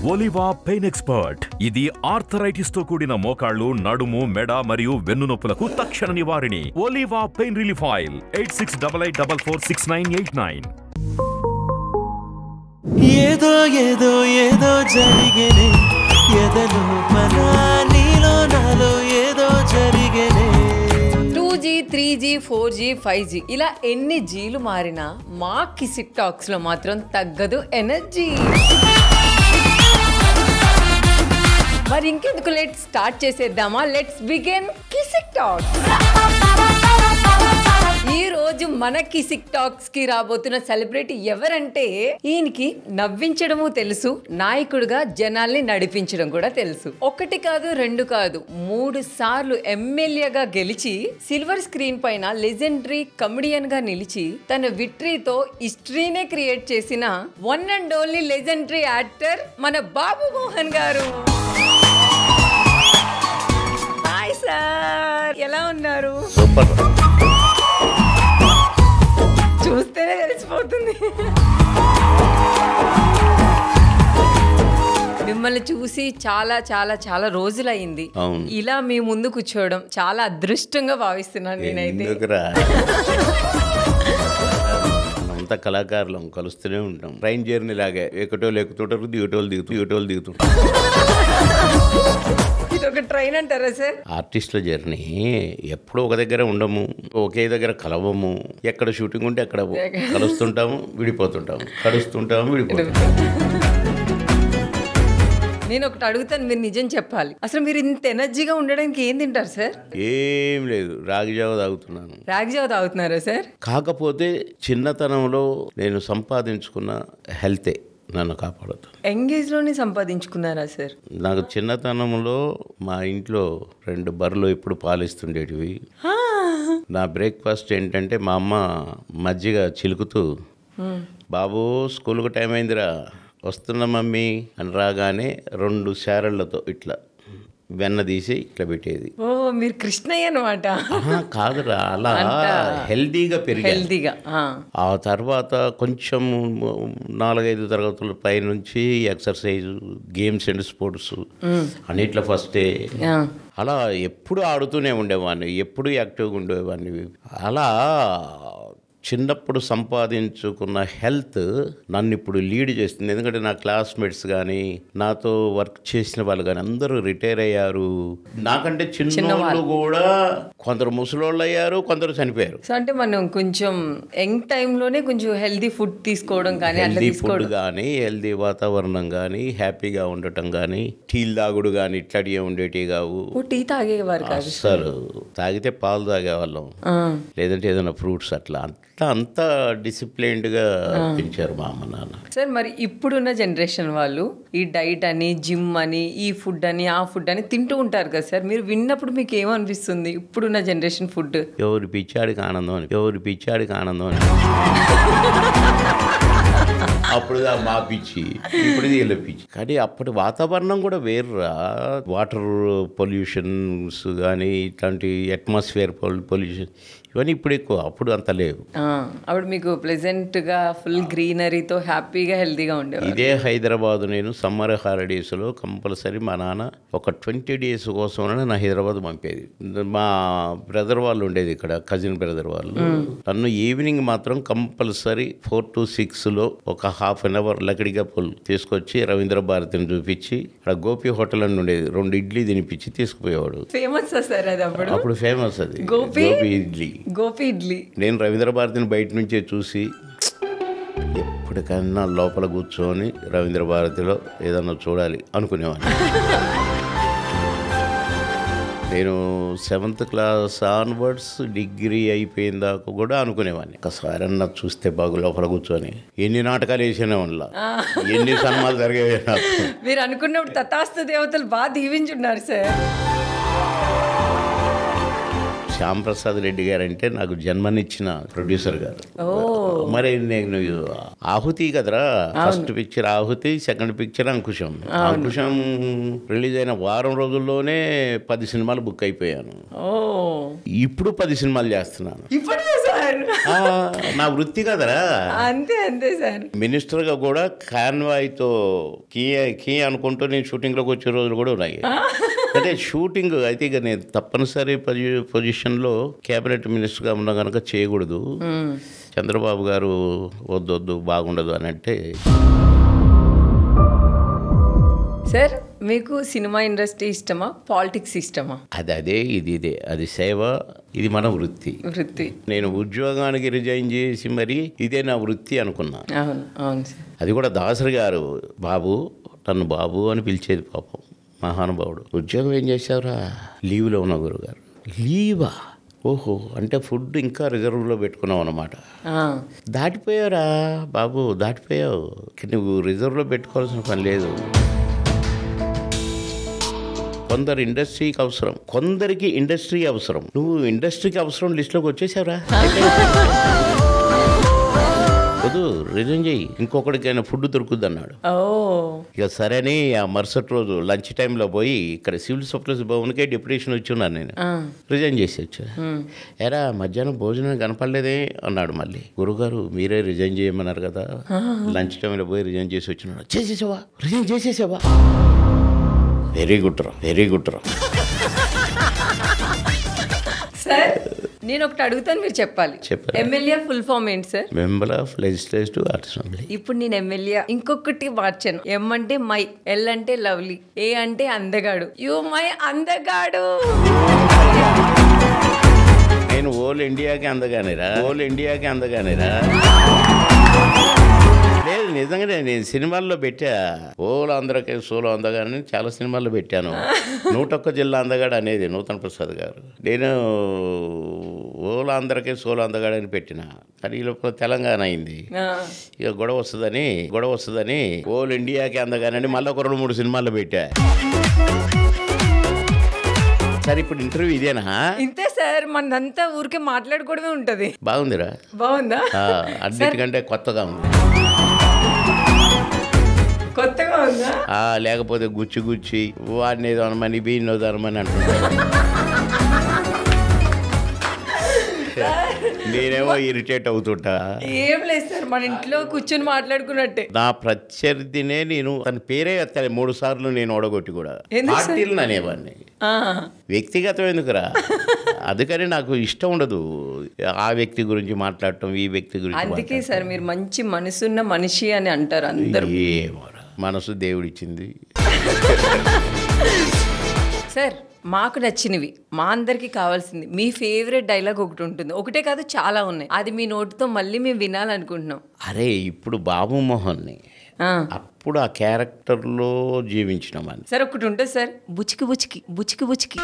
ఒలివా pain expert. ఇది arthritis తో కూడిన మోకాళ్లు, నడుము, మెడ మరియు వెన్నునొప్పులకు తక్షణ నివారిణి. Oliva pain relief oil 8688446989. ఏదో ఏదో ఏదో జరిగేనే ఎదలో నీలో నాలో ఏదో జరిగేనే. 2G 3G 4G 5G ఇలా ఎన్ని జీలు మారినా మా కిసిక్ టాక్స్ లో మాత్రం తగ్గదు ఎనర్జీ. మరి ఇంకెందుకు లెట్స్ స్టార్ట్ చేసేద్దామా? Let's begin Kissik talks. ఈ రోజు మన కిసిక్ టాక్స్ కి రాబోతున్న సెలబ్రిటీ ఎవరంటే, ఈయనకి నవ్వించడము తెలుసు, నాయకుడిగా జనాల్ని నడిపించడం కూడా తెలుసు. ఒకటి కాదు, రెండు కాదు, 3 సార్లు ఎమ్మెల్యేగా గెలిచి సిల్వర్ స్క్రీన్ పైన లెజెండరీ కమెడియన్ గా నిలిచి తన విక్టరీతో హిస్టరీనే క్రియేట్ చేసిన one and only legendary actor మన బాబు మోహన్ గారు. హాయ్ సార్, ఎలా ఉన్నారు? సూపర్. చూస్తేనే తెలిసిపోతుంది. మిమ్మల్ని చూసి చాలా చాలా చాలా రోజులైంది. ఇలా మీ ముందు కూర్చోవడం చాలా అదృష్టంగా భావిస్తున్నాను నేనైతే. అంతా కళాకారులం, కలుస్తూనే ఉంటాం. ట్రైన్ జర్నీ లాగే ఎక్కటోళ్ళు ఎక్కుతుంటారు, దిగటోళ్ళు దిగుతుంటారు. ఇది ఒక ట్రైన్ అంటారా సార్? ఆర్టిస్టుల జర్నీ ఎప్పుడూ ఒక దగ్గర ఉండము, ఒకే దగ్గర కలవము. ఎక్కడ షూటింగ్ ఉంటే అక్కడ కలుస్తుంటాము, విడిపోతుంటాము, కలుస్తుంటాము, విడిపోతుంటాము. నేను ఒకటి అడుగుతాను, మీరు నిజం చెప్పాలి. అసలు మీరు ఇంత ఎనర్జీగా ఉండడానికి ఏం తింటారు సార్? ఏం లేదు, రాగి జావ తాగుతున్నాను. రాగి జావ తాగుతున్నారా సార్? కాకపోతే చిన్నతనంలో నేను సంపాదించుకున్న హెల్తే నన్ను కాపాడుతుంది. ఎంగేజ్ లోనే సంపాదించుకున్నారా సార్? నాకు చిన్నతనంలో మా ఇంట్లో 2 బర్రెలు ఎప్పుడు పాలిస్తుండేటివి. నా బ్రేక్ఫాస్ట్ ఏంటంటే మా అమ్మ మజ్జిగ చిలుకుతూ, బాబు స్కూల్కు టైం అయిందిరా, వస్తున్నా మమ్మీ అని రాగానే 2 శారళ్ళతో ఇట్లా వెన్న తీసి ఇట్లా పెట్టేది. ఓ, మీరు కృష్ణయ్య అనమాట. కాదురా, అలా హెల్దీగా పెరిగి. హెల్దీగా. ఆ తర్వాత కొంచెం 4-5 తరగతుల పై నుంచి ఎక్సర్సైజ్, గేమ్స్ అండ్ స్పోర్ట్స్ అన్నిట్లో ఫస్టే. అలా ఎప్పుడు ఆడుతూనే ఉండేవాడిని, ఎప్పుడు యాక్టివ్గా ఉండేవాడిని. అలా చిన్నప్పుడు సంపాదించుకున్న హెల్త్ నన్ను ఇప్పుడు లీడ్ చేస్తుంది. ఎందుకంటే నా క్లాస్మేట్స్ కానీ, నాతో వర్క్ చేసిన వాళ్ళు కానీ అందరూ రిటైర్ అయ్యారు. నాకంటే చిన్న వాళ్ళు కూడా కొందరు ముసలోళ్ళు అయ్యారు, కొందరు చనిపోయారు. అంటే మనం కొంచెం యంగ్ టైంలోనే కొంచెం హెల్దీ ఫుడ్ తీసుకోవడం కానీ, హెల్దీ ఫుడ్ కానీ, హెల్దీ వాతావరణం కానీ, హ్యాపీగా ఉండటం కానీ, టీలు తాగుడు కానీ ఇట్లాంటివి ఉండేటివి కావు. టీ తాగేవారు కాదు అసలు. తాగితే పాలు తాగేవాళ్ళం, లేదంటే ఏదైనా ఫ్రూట్స్. అట్లా అంతా డిసిప్లైన్డ్గా పెంచారు మా అమ్మ నాన్న. సార్, మరి ఇప్పుడున్న జనరేషన్ వాళ్ళు ఈ డైట్ అని, జిమ్ అని, ఈ ఫుడ్ అని, ఆ ఫుడ్ అని తింటూ ఉంటారు కదా సార్. మీరు విన్నప్పుడు మీకు ఏమనిపిస్తుంది ఇప్పుడున్న జనరేషన్ ఫుడ్? ఎవరి పిచ్చాడికి ఆనందం అని, ఎవరి పిచ్చాడికి ఆనందం అని. అప్పుడు మా పిచ్చి, ఇప్పుడు వీళ్ళ పిచ్చి. కానీ అప్పటి వాతావరణం కూడా వేర్రా. వాటర్ పొల్యూషన్స్ కానీ, ఇట్లాంటి అట్మాస్ఫియర్ పొల్యూషన్ ఇవన్నీ ఇప్పుడు ఎక్కువ, అప్పుడు అంత లేవు. అప్పుడు మీకు ప్లెజెంట్ గా ఫుల్ గ్రీనరీతో హ్యాపీగా హెల్తీగా ఉండేది. ఇదే హైదరాబాద్ నేను సమ్మర్ హాలిడేస్లో కంపల్సరీ మా నాన్న ఒక 20 days కోసం నా హైదరాబాద్ పంపేది. మా బ్రదర్ వాళ్ళు ఉండేది ఇక్కడ, కజిన్ బ్రదర్ వాళ్ళు. నన్ను ఈవినింగ్ మాత్రం కంపల్సరీ 4 to 6 ఒక ½ an hour లకడిగా పుల్ తీసుకొచ్చి రవీంద్ర భారతిని చూపించి, అక్కడ గోపి హోటల్ అని ఉండేది, 2 ఇడ్లీ తినిపించి తీసుకుపోయేవాడు. ఫేమస్ సార్ అది అప్పుడు ఫేమస్ అది గోపి ఇడ్లీ. నేను రవీంద్ర భారతిని బయట నుంచే చూసి ఎప్పటికైనా లోపల కూర్చొని రవీంద్ర భారతిలో ఏదన్నా చూడాలి అనుకునేవాడిని. నేను 7th class ఆన్వర్డ్స్ డిగ్రీ అయిపోయిన దాకా కూడా అనుకునేవాడిని, ఒకసారి అన్న చూస్తే బాగు లోపల కూర్చొని. ఎన్ని నాటకాలు వేసినా వల్ల, ఎన్ని సన్మానాలు జరిగేవి నాకు. మీరు అనుకున్నప్పుడు తథాస్తు దేవతలు బాగా దీవించున్నారు సార్. శ్యామ్ ప్రసాద్ రెడ్డి గారు అంటే నాకు జన్మనిచ్చిన ప్రొడ్యూసర్ గారు. మరి నేను ఆహుతి కదరా, ఫస్ట్ పిక్చర్ ఆహుతి, second picture Ankusam. Ankusam release అయిన వారం రోజుల్లోనే 10 సినిమాలు బుక్ అయిపోయాను. ఇప్పుడు 10 సినిమాలు చేస్తున్నాను. నా వృత్తి కదరా. అంతే అంతే సార్. మినిస్టర్ గా కూడా కాన్వాయ్తో కీ అనుకుంటూ నేను షూటింగ్ లోకి వచ్చే రోజులు కూడా ఉన్నాయి. అంటే షూటింగ్ అయితే ఇక నేను తప్పనిసరి పొజిషన్లో క్యాబినెట్ మినిస్టర్గా ఉన్నా కనుక చేయకూడదు. చంద్రబాబు గారు వద్దొద్దు బాగుండదు అని అంటే. సార్ మీకు సినిమా ఇండస్ట్రీ ఇష్టమా, పాలిటిక్స్ ఇష్టమా? అదే ఇదే అది సేవ, ఇది మన వృత్తి. నేను ఉద్యోగానికి రిజైన్ చేసి మరి ఇదే నా వృత్తి అనుకున్నా. అవును అవును సార్. అది కూడా దాసరి గారు బాబు, నన్ను బాబు అని పిలిచేది పాపం, మహానుభావుడు. ఉద్యోగం ఏం చేశావురా? లీవ్లో ఉన్న గురుగారు. లీవా? ఓహో, అంటే ఫుడ్ ఇంకా రిజర్వ్లో పెట్టుకున్నావు అన్నమాట. దాటిపోయావురా బాబు, దాటిపోయావు. నువ్వు రిజర్వ్లో పెట్టుకోవాల్సిన పని లేదు. కొందరు ఇండస్ట్రీకి అవసరం, కొందరికి ఇండస్ట్రీ అవసరం. నువ్వు ఇండస్ట్రీకి అవసరం లిస్టులోకి వచ్చేసావురా. వద్దు, రిజైన్ చేయి, ఇంకొకటికైనా ఫుడ్ దొరుకుద్ది అన్నాడు. ఇక సరేని ఆ మరుసటి రోజు లంచ్ టైంలో పోయి ఇక్కడ సివిల్ సప్లైస్ భవన్కే డిప్యూటేషన్ వచ్చి ఉన్నాను. నేను రిజైన్ చేసి వచ్చా. ఎరా మధ్యాహ్నం భోజనం కనపడలేదే అన్నాడు. మళ్ళీ గురుగారు మీరే రిజైన్ చేయమన్నారు కదా. లంచ్ టైంలో పోయి రిజైన్ చేసి వచ్చినాడు. చేసేసావా? రిజైన్ చేసేసావా? వెరీ గుడ్ రా, వెరీ గుడ్ రా. సార్ నేను ఒకటి అడుగుతాను, మీరు చెప్పాలి. ఎమ్మెల్యే ఫుల్ ఫామ్ ఏంటి sir? Member of legislative assembly. ఇప్పుడు నేను ఎమ్మెల్యే ఇంకొకటి మార్చాను. ఎం అంటే మై, ఎల్ అంటే లవ్లీ, ఏ అంటే అందగాడు. యు మై అందగాడు. నేను ఓల్ ఇండియాకి అందగానేరా, ఓల్ ఇండియాకి అందగానేరా. లేదు నిజంగానే, నేను సినిమాల్లో పెట్టా. ఓలో అందరికీ సోలో అందగాని చాలా సినిమాల్లో పెట్టాను. 101 జిల్లా అందగాడు అనేది నూతన్ ప్రసాద్ గారు. నేను ఓలో అందరికీ సోలో అందగాడని పెట్టిన, కానీ ఈ లోపల తెలంగాణ అయింది. ఇక గొడవ వస్తుందని ఓల్ ఇండియాకి అందగానని మళ్ళీ ఒక 2-3 సినిమాల్లో పెట్టా. సార్ ఇప్పుడు ఇంటర్వ్యూ ఇదేనా? ఇంతే సార్, మనదంతా ఊరికే మాట్లాడుకోవడమే ఉంటది. బాగుందిరా? బాగుందా? అన్నిటికంటే కొత్తగా ఉంది. కొత్తగా ఉందా? లేకపోతే గుచ్చి వాడిని ఏదో అనమని వీడిని ఏదో అనమని అంటున్నాడు. నేనేమో ఇరిటేట్ అవుతుంటా. ఏం లేదు సార్, మన ఇంట్లో కూర్చొని మాట్లాడుకున్నట్టే. నా ప్రత్యర్థినే నేను తన పేరే ఎత్తాలి 3 సార్లు నేను ఓడగొట్టి కూడా. పార్టీలను అనేవాడిని, వ్యక్తిగతం ఎందుకురా. అందుకని నాకు ఇష్టం ఉండదు ఆ వ్యక్తి గురించి మాట్లాడటం, ఈ వ్యక్తి గురించి. అందుకే సార్ మీరు మంచి మనసున్న మనిషి అని అంటారు అందరూ. మనసు దేవుడిచ్చింది. సార్ మాకు నచ్చినవి, మా అందరికి కావాల్సింది మీ ఫేవరెట్ డైలాగ్ ఒకటి ఉంటుంది. ఒకటే కాదు, చాలా ఉన్నాయి. అది మీ నోటితో మళ్ళీ మేము వినాలనుకుంటున్నాం. అరే ఇప్పుడు బాబు మోహన్ని అప్పుడు ఆ క్యారెక్టర్లో జీవించినామని. సార్ ఒకటి ఉంటుంది సార్, బుచికి బుచికి బుచికి బుచికి.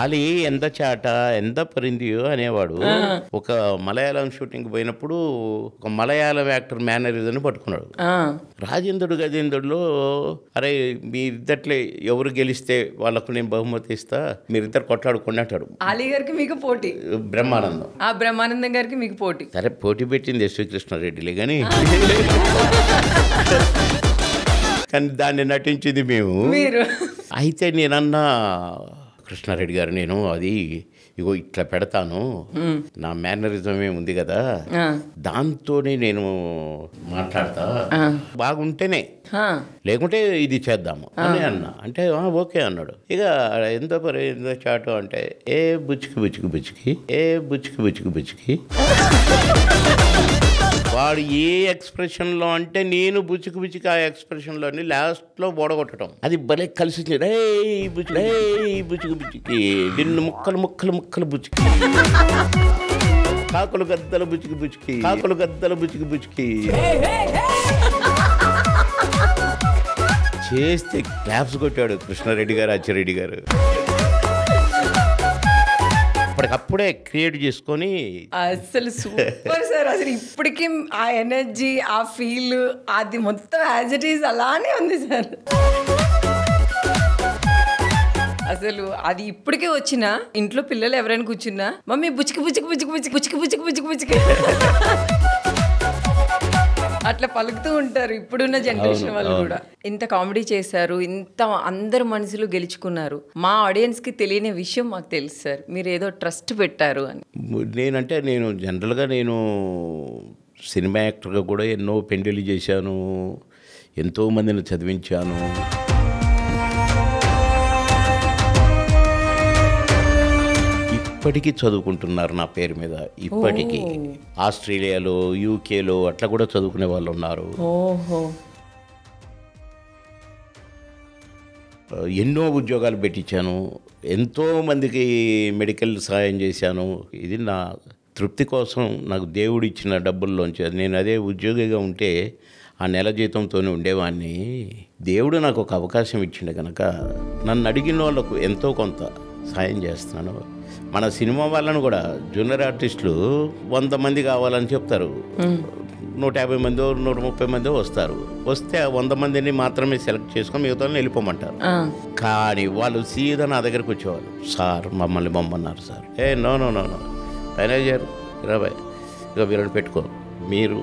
ఆలి ఎంత చాట ఎంత పరిందియో అనేవాడు. ఒక మలయాళం షూటింగ్ పోయినప్పుడు ఒక మలయాళం యాక్టర్ మేనరిజం పట్టుకున్నాడు. రాజేంద్రుడు గజేంద్రుడులో అరే మీరిద్దట్లే ఎవరు గెలిస్తే వాళ్ళకు నేను బహుమతి ఇస్తా, మీరిద్దరు కొట్లాడుకోండి అంటాడు. ఆలీ గారికి మీకు పోటీ, బ్రహ్మానందం. ఆ బ్రహ్మానందం గారికి మీకు పోటీ. సరే పోటీ పెట్టింది శ్రీకృష్ణారెడ్డిలే కానీ కానీ దాన్ని నటించింది మేము. అయితే నేనన్నా కృష్ణారెడ్డి గారు, నేను అది ఇగో ఇట్లా పెడతాను, నా మేనరిజమే ఉంది కదా, దాంతోనే నేను మాట్లాడతా, బాగుంటేనే, లేకుంటే ఇది చేద్దాము అని అన్నా. అంటే ఓకే అన్నాడు. ఇక ఎంత చాటు అంటే ఏ బుచ్చికి బుచ్చికి బుచ్చికి, ఏ బుచ్చికి బుచ్చికి బుచ్చికి. వాడు ఏ ఎక్స్ప్రెషన్లో అంటే నేను బుచ్చికి బుచ్చికి ఆ ఎక్స్ప్రెషన్లోని లాస్ట్లో ఓడగొట్టడం, అది భలే కలిసి వచ్చింది. రే బుచ్చికి, రే బుచ్చికి బుచ్చికి, నిన్ను ముక్కలు ముక్కలు ముక్కలు బుచ్చికి, కాకులు గద్దలు బుచ్చికి బుచ్చికి, కాకులు గద్దలు బుచ్చికి బుచ్చికి చేస్తే క్లాప్స్ కొట్టాడు కృష్ణారెడ్డి గారు, అచ్చిరెడ్డి గారు. అప్పటికప్పుడే క్రియేట్ చేసుకొని అసలు సూపర్ సార్. అసలు ఇప్పటికీ ఆ ఎనర్జీ, ఆ ఫీల్, అది మొత్తం యాజ్ ఇట్ ఈజ్ అలానే ఉంది సార్. అసలు అది ఇప్పటికే వచ్చినా ఇంట్లో పిల్లలు ఎవరైనా కూర్చున్నా మమ్మీ బుచ్చికి బుచ్చికి బుచ్చికి బుచ్చికి బుచ్చికి బుచ్చికి బుచ్చికి బుచ్చికి అట్లా పలుకుతూ ఉంటారు ఇప్పుడున్న జనరేషన్ వాళ్ళు కూడా. ఇంత కామెడీ చేశారు, ఇంత అందరు మనసులు గెలుచుకున్నారు. మా ఆడియన్స్ కి తెలియని విషయం మాకు తెలుసు సార్, మీరు ఏదో ట్రస్ట్ పెట్టారు అని. నేను జనరల్గా సినిమా యాక్టర్గా కూడా ఎన్నో పెండిళ్ళు చేశాను, ఎంతోమందిని చదివించాను. ఇప్పటికీ చదువుకుంటున్నారు నా పేరు మీద. ఇప్పటికీ ఆస్ట్రేలియాలో, యూకేలో అట్లా కూడా చదువుకునే వాళ్ళు ఉన్నారు. ఎన్నో ఉద్యోగాలు పెట్టించాను, ఎంతోమందికి మెడికల్ సహాయం చేశాను. ఇది నా తృప్తి కోసం నాకు దేవుడు ఇచ్చిన డబ్బుల్లోంచి. నేను అదే ఉద్యోగిగా ఉంటే ఆ నెల జీతంతోనే ఉండేవాడిని. దేవుడు నాకు ఒక అవకాశం ఇచ్చిండు కనుక నన్ను అడిగిన వాళ్ళకు ఎంతో కొంత సాయం చేస్తున్నాను. మన సినిమా వాళ్ళను కూడా జూనియర్ ఆర్టిస్టులు 100 మంది కావాలని చెప్తారు, 150 మందో 130 మందో వస్తారు. వస్తే ఆ 100 మందిని మాత్రమే సెలెక్ట్ చేసుకొని మిగతా వెళ్ళిపోమంటారు. కానీ వాళ్ళు సీదా నా దగ్గరకు వచ్చేవాళ్ళు, సార్ మమ్మల్ని బొమ్మన్నారు సార్. నో మేనేజర్ 20 ఇక వీళ్ళని పెట్టుకో, మీరు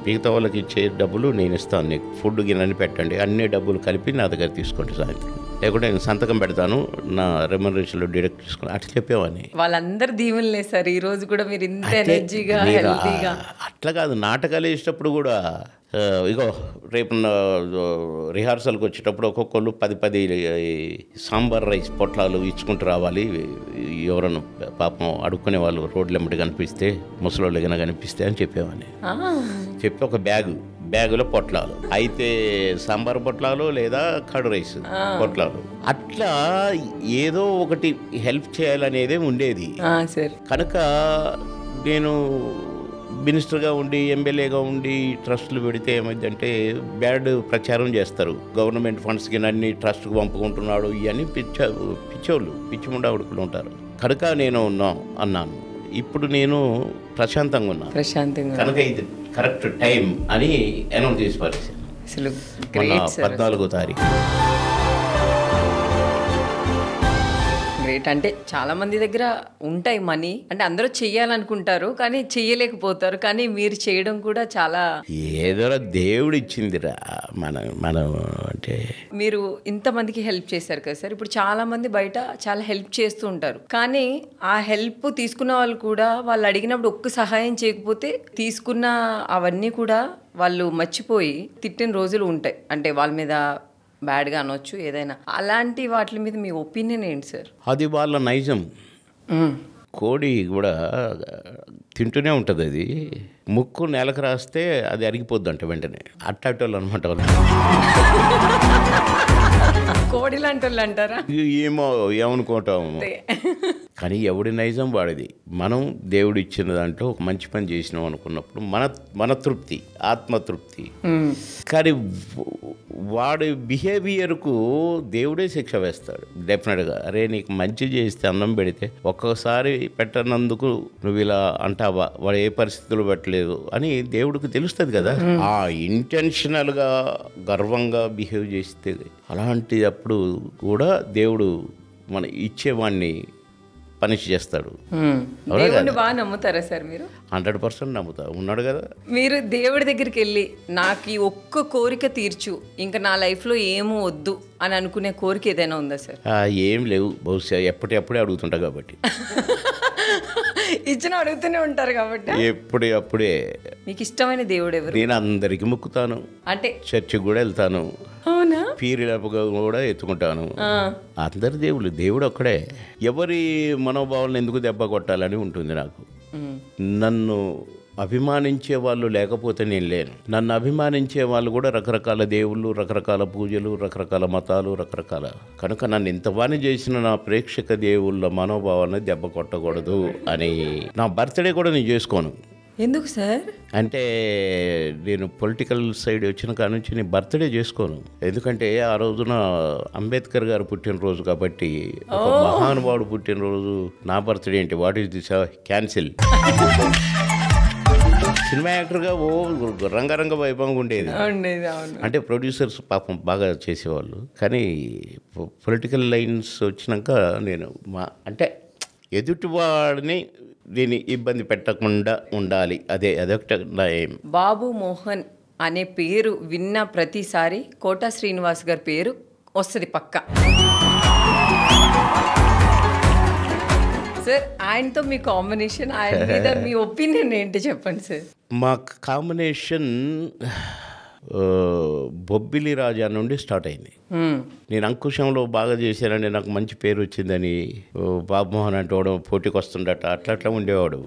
మిగతా వాళ్ళకి ఇచ్చే డబ్బులు నేను ఇస్తాను, నీకు ఫుడ్ గిన్నెని పెట్టండి, అన్ని డబ్బులు కలిపి నా దగ్గర తీసుకోండి సాయంత్రం, లేకుంటే నేను సంతకం పెడతాను, నా రెమ్యునరేషన్లో డిడక్ట్ చేసుకుని అట్లా చెప్పేవాడిని. వాళ్ళందరూ దీవులే సార్. ఈ రోజు కూడా మీరు ఇంత ఎనర్జీగా హెల్తీగా. అట్లా కాదు, నాటకాలు వేసేటప్పుడు కూడా ఇగో రేపు రిహార్సల్కి వచ్చేటప్పుడు ఒక్కొక్కళ్ళు 10 సాంబార్ రైస్ పొట్లాలు ఇచ్చుకుంటూ రావాలి. ఎవరన్నా పాపం అడుక్కునే వాళ్ళు రోడ్లు ఎమ్మటి కనిపిస్తే, ముసలోళ్ళు ఏమైనా కనిపిస్తే అని చెప్పేవాడిని. చెప్పి ఒక బ్యాగులో పొట్లాలు అయితే సాంబార్ పొట్లాలు లేదా కర్డ్ రైస్ పొట్లాలు, అట్లా ఏదో ఒకటి హెల్ప్ చేయాలనేదే ఉండేది. కనుక నేను మినిస్టర్గా ఉండి, ఎమ్మెల్యేగా ఉండి ట్రస్టులు పెడితే ఏమైందంటే బ్యాడ్ ప్రచారం చేస్తారు. గవర్నమెంట్ ఫండ్స్కి అన్ని ట్రస్ట్కి పంపుకుంటున్నాడు, ఇవన్నీ పిచ్చోళ్ళు, పిచ్చిముండా ఉడుకులు ఉంటారు. కనుక నేను అన్నాను, ఇప్పుడు నేను ప్రశాంతంగా ఉన్నాను, కనుక ఇది కరెక్ట్ టైం అని అనౌన్స్ చేసి పరిస్థితి 14వ తారీఖు. గ్రేట్. అంటే చాలా మంది దగ్గర ఉంటాయి మనీ, అంటే అందరూ చెయ్యాలనుకుంటారు కానీ చెయ్యలేకపోతారు, కానీ మీరు చేయడం కూడా చాలా ఏదో దేవుడు ఇచ్చిందిరా మనం అంటే. మీరు ఇంతమందికి హెల్ప్ చేశారు కదా సార్, ఇప్పుడు చాలా మంది బయట చాలా హెల్ప్ చేస్తూ ఉంటారు, కానీ ఆ హెల్ప్ తీసుకున్న వాళ్ళు కూడా వాళ్ళు అడిగినప్పుడు ఒక్క సహాయం చేయకపోతే తీసుకున్న అవన్నీ కూడా వాళ్ళు మర్చిపోయి తిట్టిన రోజులు ఉంటాయి. అంటే వాళ్ళ మీద బ్యాడ్గా అనొచ్చు ఏదైనా. అలాంటి వాటి మీద మీ ఒపీనియన్ ఏంటి సార్? అది వాళ్ళ నైజం. కోడి కూడా తింటూనే ఉంటుంది, అది ముక్కు నేలకు రాస్తే అది అరిగిపోద్ది అంట వెంటనే. అట్టాటోళ్ళు అనమాట వాళ్ళు. కోడి లాంటి వాళ్ళు అంటారా? ఏమనుకోవటం, కానీ ఎవడి నైజం వాడిది. మనం దేవుడు ఇచ్చిన దాంట్లో ఒక మంచి పని చేసినాం అనుకున్నప్పుడు మన తృప్తి, ఆత్మతృప్తి. కానీ వాడి బిహేవియర్కు దేవుడే శిక్ష వేస్తాడు డెఫినెట్గా. అరే నీకు మంచి చేస్తే అన్నం పెడితే ఒక్కొక్కసారి పెట్టనందుకు నువ్వు ఇలా అంటావా, వాడు ఏ పరిస్థితులు పెట్టలేదు అని దేవుడికి తెలుస్తుంది కదా. ఆ ఇంటెన్షనల్గా గర్వంగా బిహేవ్ చేస్తే అలాంటి అప్పుడు కూడా దేవుడు మన ఇచ్చేవాడిని పనిష్ చేస్తాడు. బాగా నమ్ముతారా సార్ మీరు? 100% నమ్ముతా. ఉన్నాడు కదా. మీరు దేవుడి దగ్గరికి వెళ్ళి నాకు ఈ ఒక్క కోరిక తీర్చు, ఇంకా నా లైఫ్లో ఏమో వద్దు అని అనుకునే కోరిక ఏదైనా ఉందా సార్? ఏం లేవు, బహుశా ఎప్పటికప్పుడే అడుగుతుంటా కాబట్టి. ఇచ్చిన అడుగుతూనే ఉంటారు కాబట్టి అప్పుడే. మీకు ఇష్టమైన దేవుడు ఎవరు? నేను అందరికి మొక్కుతాను, అంటే చర్చికి కూడా వెళ్తాను, పీరియడ్గా కూడా ఎత్తుకుంటాను. అందరి దేవుడు ఒక్కడే. ఎవరి మనోభావాలను ఎందుకు దెబ్బ కొట్టాలని ఉంటుంది నాకు. నన్ను అభిమానించే వాళ్ళు లేకపోతే నేను లేను. నన్ను అభిమానించే వాళ్ళు కూడా రకరకాల దేవుళ్ళు, రకరకాల పూజలు, రకరకాల మతాలు, రకరకాల. కనుక నన్ను ఇంతవాణి చేసిన నా ప్రేక్షక దేవుళ్ళ మనోభావాలను దెబ్బ కొట్టకూడదు అని నా బర్త్డే కూడా నేను చేసుకోను. ఎందుకు సార్? అంటే నేను పొలిటికల్ సైడ్ వచ్చిన కాడ నుంచి నేను బర్త్డే చేసుకోను. ఎందుకంటే ఆ రోజున అంబేద్కర్ గారు పుట్టినరోజు కాబట్టి, ఒక మహానుభావుడు పుట్టినరోజు నా బర్త్డే ఏంటి, what is this, cancel. Cinema యాక్టర్గా ఓ రంగరంగ వైభవంగా ఉండేది. ఉండేది, అవును. అంటే ప్రొడ్యూసర్స్ పాపం బాగా చేసేవాళ్ళు. కానీ పొలిటికల్ లైన్స్ వచ్చినాక నేను అంటే ఎదుటివాడిని దీన్ని ఇబ్బంది పెట్టకుండా ఉండాలి, అదొకటి నా ఎయిమ్. బాబు మోహన్ అనే పేరు విన్న ప్రతిసారి కోట శ్రీనివాస్ గారి పేరు వస్తుంది పక్క. సార్, ఆయనతో మీ కాంబినేషన్, ఆయన మీద మీ ఒపీనియన్ ఏంటి చెప్పండి సార్. మా కాంబినేషన్ బొబ్బిలి రాజా నుండి స్టార్ట్ అయింది. నేను అంకుశంలో బాగా చేశానని నాకు మంచి పేరు వచ్చిందని బాబుమోహన్ అంటే పోటీకి వస్తుండట, అట్లా ఉండేవాడు.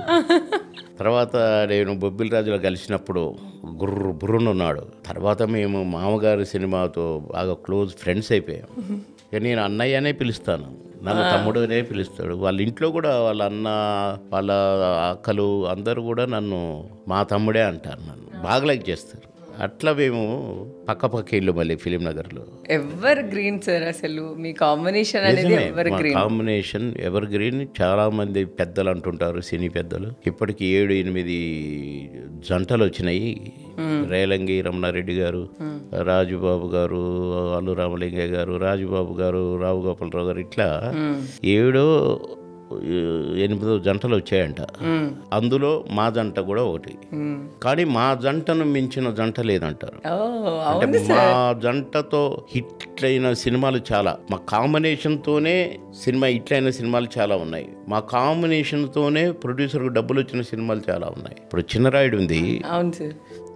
తర్వాత నేను బొబ్బిలి రాజులో కలిసినప్పుడు బుర్రునున్నాడు. తర్వాత మేము మామగారి సినిమాతో బాగా క్లోజ్ ఫ్రెండ్స్ అయిపోయాం. నేను అన్నయ్య అనే పిలుస్తాను, నన్ను తమ్ముడు అనే పిలుస్తాడు. వాళ్ళ ఇంట్లో కూడా వాళ్ళ అన్న, వాళ్ళ అక్కలు అందరూ కూడా నన్ను మా తమ్ముడే అంటారు, నన్ను బాగా లైక్ చేస్తారు. అట్లా మేము పక్క ఇల్లు మళ్ళీ ఫిలిం నగర్లో. ఎవర్ గ్రీన్ సార్, అసలు మీ కాంబినేషన్ అనేది ever green. Combination ever green. చాలా మంది పెద్దలు అంటుంటారు, సినీ పెద్దలు. ఇప్పటికి 7-8 జంటలు వచ్చినాయి. రేలంగి రమణారెడ్డి గారు, రాజుబాబు గారు, అల్లు రామలింగయ్య గారు, రాజుబాబు గారు, రావు గోపాలరావు గారు, ఇట్లా 7-8 జంటలు వచ్చాయంట. అందులో మా జంట కూడా ఒకటి. కానీ మా జంటను మించిన జంట లేదంటారు. అంటే మా జంటతో హిట్ అయిన సినిమాలు చాలా, మా కాంబినేషన్తోనే సినిమా హిట్ అయిన సినిమాలు చాలా ఉన్నాయి. మా కాంబినేషన్తోనే ప్రొడ్యూసర్కు డబ్బులు వచ్చిన సినిమాలు చాలా ఉన్నాయి. ఇప్పుడు చిన్నరాయుడు ఉంది,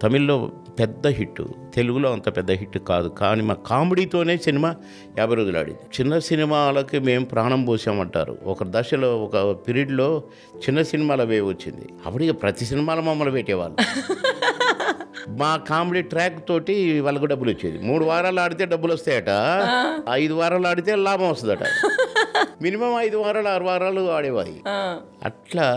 తమిళ్లో పెద్ద హిట్, తెలుగులో అంత పెద్ద హిట్ కాదు. కానీ మా కామెడీతోనే సినిమా 50 రోజులు ఆడింది. చిన్న సినిమాలకి మేము ప్రాణం పోసామంటారు. ఒక దశలో, ఒక పీరియడ్లో చిన్న సినిమాల వేవ్ వచ్చింది. అప్పుడు ప్రతి సినిమాలో మమ్మల్ని పెట్టేవాళ్ళు. మా కామెడీ ట్రాక్ తోటి వాళ్ళకు డబ్బులు వచ్చేది. 3 వారాలు ఆడితే డబ్బులు వస్తాయట, 5 వారాలు ఆడితే లాభం వస్తుందట. మినిమం 5 వారాలు 6 వారాలు ఆడేవాయి. అట్లా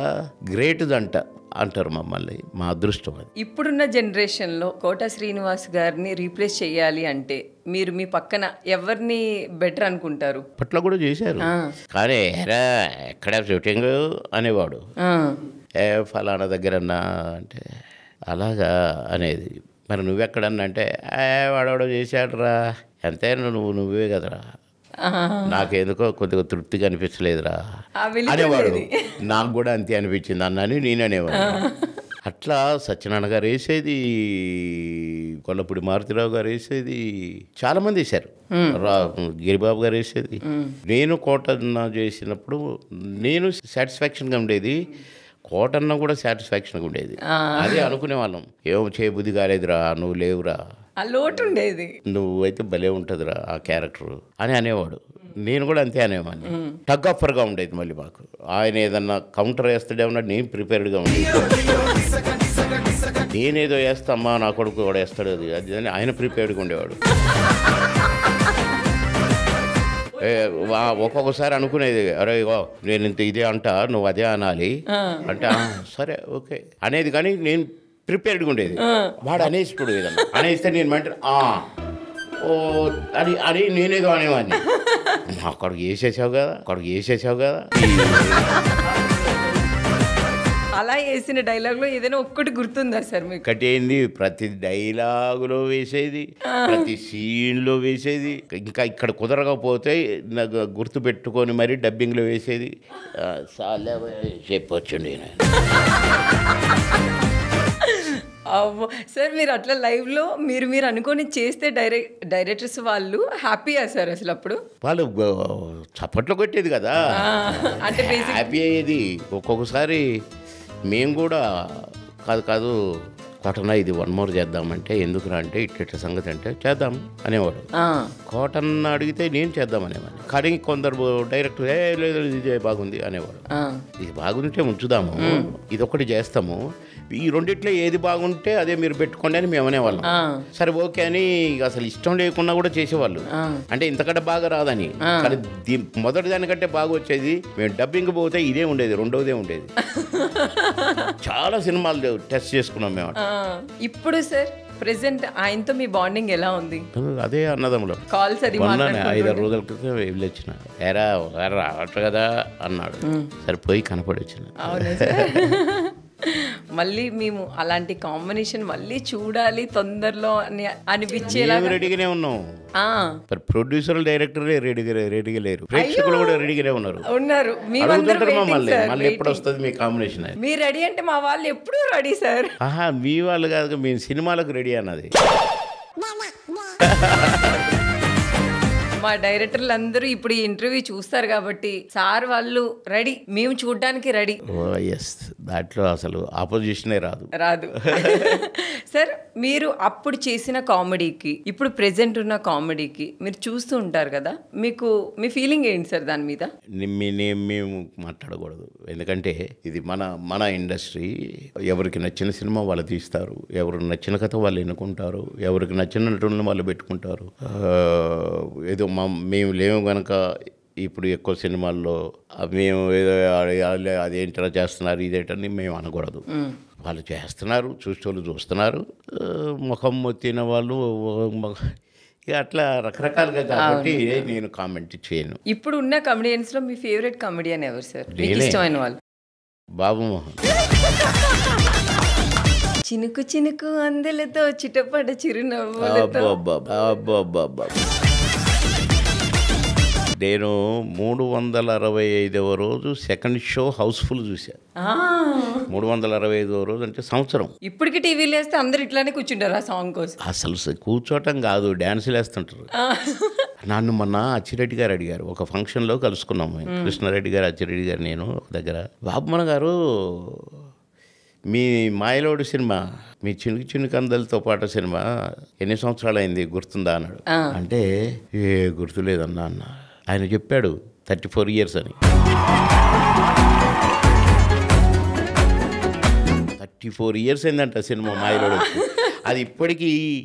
గ్రేట్ జంట అంటారు మమ్మల్ని. మా అదృష్టం అది. ఇప్పుడున్న జనరేషన్లో కోట శ్రీనివాస్ గారిని రీప్లేస్ చేయాలి అంటే మీరు మీ పక్కన ఎవరిని బెటర్ అనుకుంటారు? అట్లా కూడా చేశారు, కానీ ఎక్కడ షూటింగ్ అనేవాడు, ఫలానా దగ్గరన్నా అంటే అలాగా అనేది. మరి నువ్వెక్కడన్నా అంటే వాడవాడో చేశాడురా, ఎంతైనా నువ్వే కదరా, నాకెందుకో కొద్దిగా తృప్తిగా అనిపించలేదురా అనేవాడు. నాకు కూడా అంతే అనిపించింది అన్నని నేననేవాడు. అట్లా సత్యనారాయణ గారు వేసేది, కొల్లపూడి మారుతిరావు గారు వేసేది, చాలామంది వేశారు, గిరిబాబు గారు వేసేది. నేను కోటన్న చేసినప్పుడు నేను సాటిస్ఫాక్షన్గా ఉండేది, కోటన్న కూడా సాటిస్ఫాక్షన్గా ఉండేది. అదే అనుకునే వాళ్ళం, ఏమో చేయబుద్ధి కాలేదురా, నువ్వు లేవురా, ఆ లోటు ఉండేది, నువ్వైతే భలే ఉంటుందిరా ఆ క్యారెక్టర్ అని అనేవాడు. నేను కూడా అంతే అనేవాడిని. టగ్ ఆఫర్గా ఉండేది మళ్ళీ మాకు. ఆయన ఏదన్నా కౌంటర్ వేస్తాడేమన్నా నేను ప్రిపేర్డ్గా ఉండేది. నేనేదో వేస్తామ్మా, నా కొడుకు కూడా వేస్తాడు అది అని ఆయన ప్రిపేర్డ్గా ఉండేవాడు. ఒక్కొక్కసారి అనుకునేది, అరే నేను ఇంత ఇదే అంట, నువ్వు అదే అనాలి అంటే సరే ఓకే అనేది. కానీ నేను ప్రిపేర్డ్గా ఉండేది. వాడు అనేసిపోడు ఏదన్నా అనేస్తే నేను మెంటల్ ఓ అని నేనేదో అనేవాడిని. అక్కడికి వేసేసావు కదా అలా వేసిన డైలాగ్లో ఏదైనా ఒక్కటి గుర్తుందా సార్ మీకు? కట్టేంది, ప్రతి డైలాగులో వేసేది, ప్రతి సీన్లో వేసేది. ఇంకా ఇక్కడ కుదరకపోతే నాకు గుర్తు పెట్టుకొని మరీ డబ్బింగ్లో వేసేది. చాలా చెప్పొచ్చండి. సార్, మీరు అట్లా లైవ్లో మీరు అనుకొని చేస్తే డైరెక్టర్స్ వాళ్ళు హ్యాపీయా సార్? అసలు అప్పుడు వాళ్ళు చప్పట్లు కొట్టేది కదా, అంటే హ్యాపీ అయ్యేది. ఒక్కొక్కసారి మేము కూడా కాదు కోటన్న ఇది 1 more చేద్దామంటే, ఎందుకురా అంటే ఇట్ట సంగతి అంటే చేద్దాం అనేవాడు. కోటన్న అడిగితే నేను చేద్దాం అనేవాడిని. కానీ కొందరు డైరెక్టర్ లేదు ఇది బాగుంది అనేవాడు. ఇది బాగుంటే ఉంచుదాము, ఇది ఒకటి చేస్తాము, ఈ రెండిట్లో ఏది బాగుంటే అదే మీరు పెట్టుకోండి అని మేము అనేవాళ్ళం. సరే ఓకే అని అసలు ఇష్టం లేకుండా కూడా చేసేవాళ్ళు. అంటే ఇంతకంటే బాగా రాదని, కానీ మొదటి దానికంటే బాగా వచ్చేది. మేము డబ్బింగ్ పోతే ఇదే ఉండేది, రెండవదే ఉండేది. చాలా సినిమాలు టెస్ట్ చేసుకున్నాం మేము. ఇప్పుడు సార్ ప్రెసెంట్ ఆయనతో మీ బాండింగ్ ఎలా ఉంది? అదే అన్నదమ్ములు. కాల్స్ అది 5-6 రోజుల క్రితం వెళ్ళొచ్చిన, ఎరా రావచ్చు కదా అన్నాడు. సరే పోయి కనపడి వచ్చిన. మళ్ళీ మేము అలాంటి కాంబినేషన్ మళ్ళీ చూడాలి తొందరలో అని అనిపించేలా మేము రెడీగానే ఉన్నాం. ప్రొడ్యూసర్ డైరెక్టర్ రెడీగా లేరు, ప్రేక్షకులు కూడా రెడీగానే ఉన్నారు. మళ్ళీ ఎప్పుడు వస్తుంది మీ కాంబినేషన్? మీరు రెడీ అంటే మా వాళ్ళు ఎప్పుడూ రెడీ సార్. మీ వాళ్ళు కాదు, మేము సినిమాలకు రెడీ అన్నది. మా డైరెక్టర్లు అందరూ ఇప్పుడు ఈ ఇంటర్వ్యూ చూస్తారు కాబట్టి సార్ వాళ్ళు రెడీ, మేము చూడడానికి రెడీ. దాంట్లో అసలు ఆపోజిషనే రాదు. సార్ మీరు అప్పుడు చేసిన కామెడీకి ఇప్పుడు ప్రెసెంట్ ఉన్న కామెడీకి మీరు చూస్తూ ఉంటారు కదా, మీకు మీ ఫీలింగ్ ఏంటి సార్ దాని మీద? మేము మాట్లాడకూడదు, ఎందుకంటే ఇది మన ఇండస్ట్రీ. ఎవరికి నచ్చిన సినిమా వాళ్ళు తీస్తారు, ఎవరికి నచ్చిన కథ వాళ్ళు ఎన్నుకుంటారు, ఎవరికి నచ్చిన నటులను వాళ్ళు పెట్టుకుంటారు. ఏదో మేము లేము కనుక ఇప్పుడు ఎక్కువ సినిమాల్లో మేము ఏదో అదేంటో చేస్తున్నారు ఇదేంటని మేము అనకూడదు. వాళ్ళు చేస్తున్నారు, చూసేవాళ్ళు చూస్తున్నారు, ముఖం మొత్తిన వాళ్ళు ఇక అట్లా రకరకాలుగా కాబట్టి నేను కామెంట్ చేయను. ఇప్పుడు ఉన్న కమెడియన్స్ లో మీ ఫేవరెట్ కమెడియన్ ఎవరు సార్? ఇష్టమైన వాళ్ళు? బాబు మోహన్. చినుకు చినుకు అందెలతో చిటపట చిరునవ్వులతో. నేను 365వ రోజు సెకండ్ షో హౌస్ఫుల్ చూశాను. 365వ రోజు అంటే సంవత్సరం. ఇప్పటికి టీవీలో వేస్తే అందరు ఇట్లానే కూర్చుంటారు ఆ సాంగ్ కోసం. అసలు కూర్చోటం కాదు, డ్యాన్సులు వేస్తుంటారు. నన్ను మొన్న అచ్చిరెడ్డి గారు అడిగారు, ఒక ఫంక్షన్లో కలుసుకున్నాము. కృష్ణారెడ్డి గారు, అచ్చిరెడ్డి గారు, నేను దగ్గర. బాబుమణ గారు, మీ మాయలోడు సినిమా, మీ చినుకు చినుకు అందలతో పాటు సినిమా ఎన్ని సంవత్సరాలు అయింది గుర్తుందా అన్నాడు. అంటే గుర్తులేదన్నా అన్న. ఆయన చెప్పాడు 34 years అని. 34 years అయిందంట సినిమా మాయలోడు. అది